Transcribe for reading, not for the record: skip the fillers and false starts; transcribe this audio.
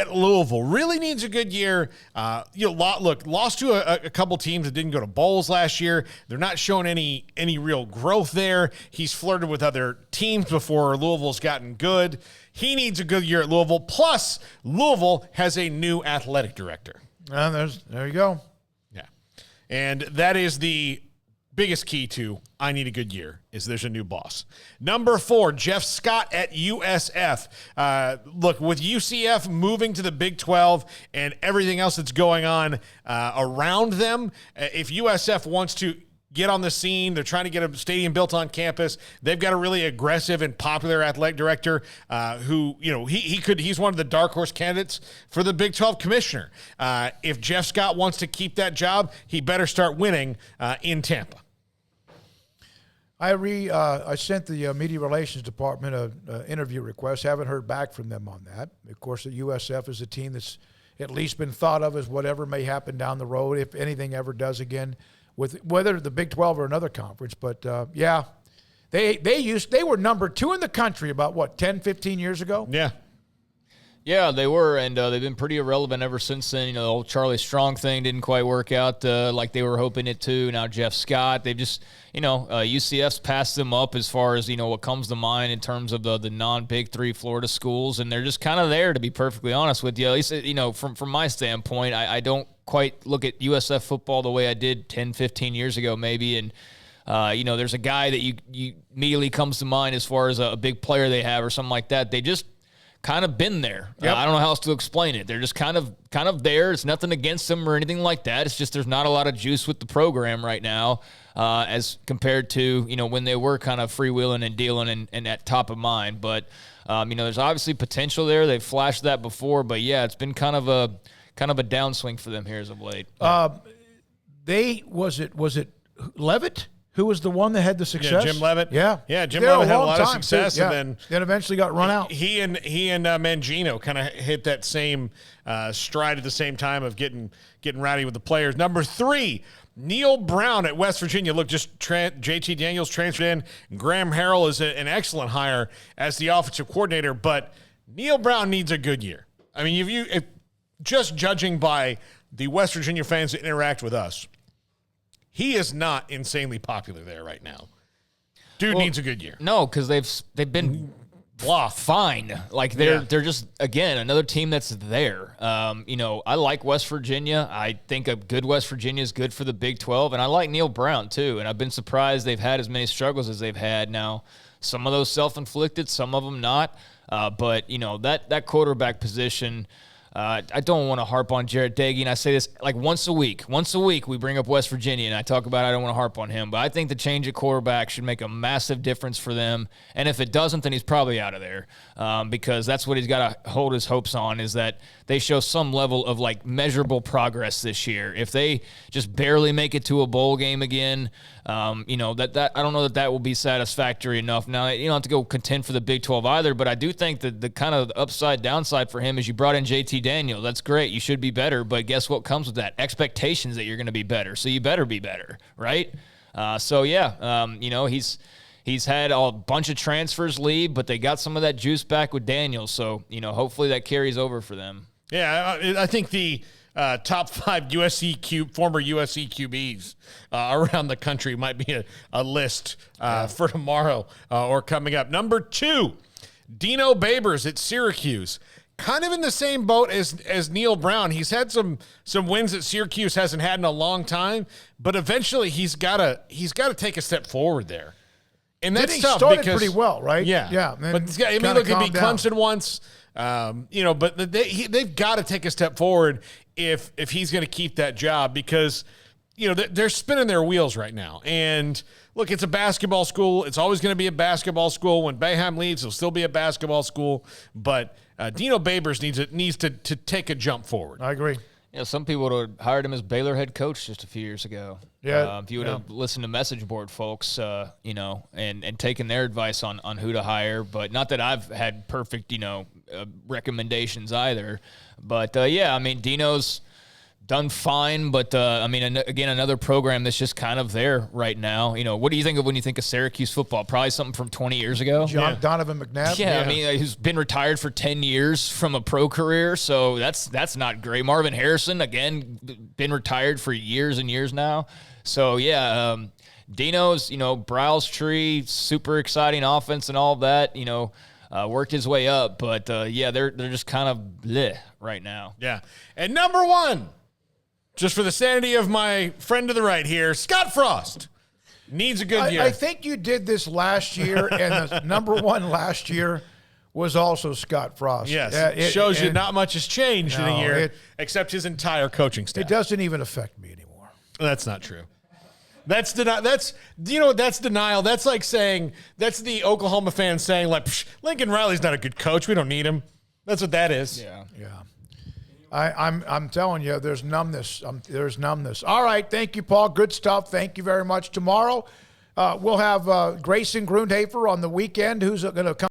at Louisville really needs a good year. Lost to a couple teams that didn't go to bowls last year. They're not showing any real growth there. He's flirted with other teams before Louisville's gotten good. He needs a good year at Louisville. Plus, Louisville has a new athletic director. There you go. Yeah. And that is the biggest key to I need a good year is there's a new boss. Number 4, Jeff Scott at USF. With UCF moving to the Big 12 and everything else that's going on around them, if USF wants to get on the scene, they're trying to get a stadium built on campus. They've got a really aggressive and popular athletic director he's one of the dark horse candidates for the Big 12 commissioner. If Jeff Scott wants to keep that job, he better start winning in Tampa. I sent the media relations department an interview request. Haven't heard back from them on that. Of course, the USF is a team that's at least been thought of as whatever may happen down the road, if anything ever does again, with whether the Big 12 or another conference. But, they were number 2 in the country about, 10, 15 years ago? Yeah. Yeah, they were, and they've been pretty irrelevant ever since then. The old Charlie Strong thing didn't quite work out like they were hoping it to. Now Jeff Scott, they've just, UCF's passed them up as far as, what comes to mind in terms of the non-Big 3 Florida schools, and they're just kind of there, to be perfectly honest with you. At least, from my standpoint, I don't quite look at USF football the way I did 10, 15 years ago maybe, and there's a guy that you immediately comes to mind as far as a big player they have or something like that. They just kind of been there. Yep. I don't know how else to explain it. They're just kind of there. It's nothing against them or anything like that. It's just there's not a lot of juice with the program right now as compared to, when they were kind of freewheeling and dealing and at top of mind. But, there's obviously potential there. They've flashed that before. But, yeah, it's been kind of a downswing for them here as of late. Was it Levitt? Who was the one that had the success? Yeah, Jim Levitt. Yeah, Jim Levitt had a lot of success, too. Yeah. and then eventually got run out. He and Mangino kind of hit that same stride at the same time of getting rowdy with the players. Number 3, Neil Brown at West Virginia. Look, JT Daniels transferred in. Graham Harrell is an excellent hire as the offensive coordinator, but Neil Brown needs a good year. I mean, if just judging by the West Virginia fans that interact with us, he is not insanely popular there right now. Dude needs a good year. No, because they've been fine. Like they're just, again, another team that's there. I like West Virginia. I think a good West Virginia is good for the Big 12, and I like Neil Brown too. And I've been surprised they've had as many struggles as they've had. Now, some of those self-inflicted, some of them not. But that quarterback position. I don't want to harp on Jarrett Doege, and I say this like once a week. Once a week we bring up West Virginia, and I talk about I don't want to harp on him. But I think the change at quarterback should make a massive difference for them. And if it doesn't, then he's probably out of there because that's what he's got to hold his hopes on is that they show some level of like measurable progress this year. If they just barely make it to a bowl game again, that I don't know that will be satisfactory enough. Now, you don't have to go contend for the Big 12 either, but I do think that the kind of upside downside for him is you brought in JT Daniels. That's great. You should be better, but guess what comes with that? Expectations that you're going to be better. So you better be better, right? He's had a bunch of transfers leave, but they got some of that juice back with Daniels. So, hopefully that carries over for them. Yeah, I think the top 5 former USC QBs around the country might be a list for tomorrow or coming up. Number 2, Dino Babers at Syracuse. Kind of in the same boat as Neil Brown. He's had some wins that Syracuse hasn't had in a long time, but eventually he's got to take a step forward there. And that's tough started because pretty well, right? Yeah. But he beat Clemson once. But they've got to take a step forward if he's going to keep that job because they're spinning their wheels right now. And look, it's a basketball school. It's always going to be a basketball school. When Boeheim leaves, it'll still be a basketball school. But Dino Babers needs to take a jump forward. I agree. Some people would have hired him as Baylor head coach just a few years ago. Yeah. If you would have listened to message board folks, and taken their advice on who to hire. But not that I've had perfect, recommendations either. But, Dino's done fine, but I mean, again, another program that's just kind of there right now. What do you think of when you think of Syracuse football? Probably something from 20 years ago. Donovan McNabb. Yeah, I mean, he's been retired for 10 years from a pro career, so that's not great. Marvin Harrison, again, been retired for years and years now. So yeah, Dino's, Browse Tree, super exciting offense and all that. Worked his way up, but yeah, they're just kind of bleh right now. Yeah, and number one. Just for the sanity of my friend to the right here, Scott Frost needs a good year. I think you did this last year, and the number one last year was also Scott Frost. Yes, it shows you not much has changed in a year, except his entire coaching staff. It doesn't even affect me anymore. That's not true. That's denial. That's denial. That's like saying, that's the Oklahoma fans saying, like, Lincoln Riley's not a good coach. We don't need him. That's what that is. Yeah. I'm telling you, there's numbness. There's numbness. All right, thank you, Paul. Good stuff. Thank you very much. Tomorrow, we'll have Grayson Grundhafer on the weekend, who's going to come.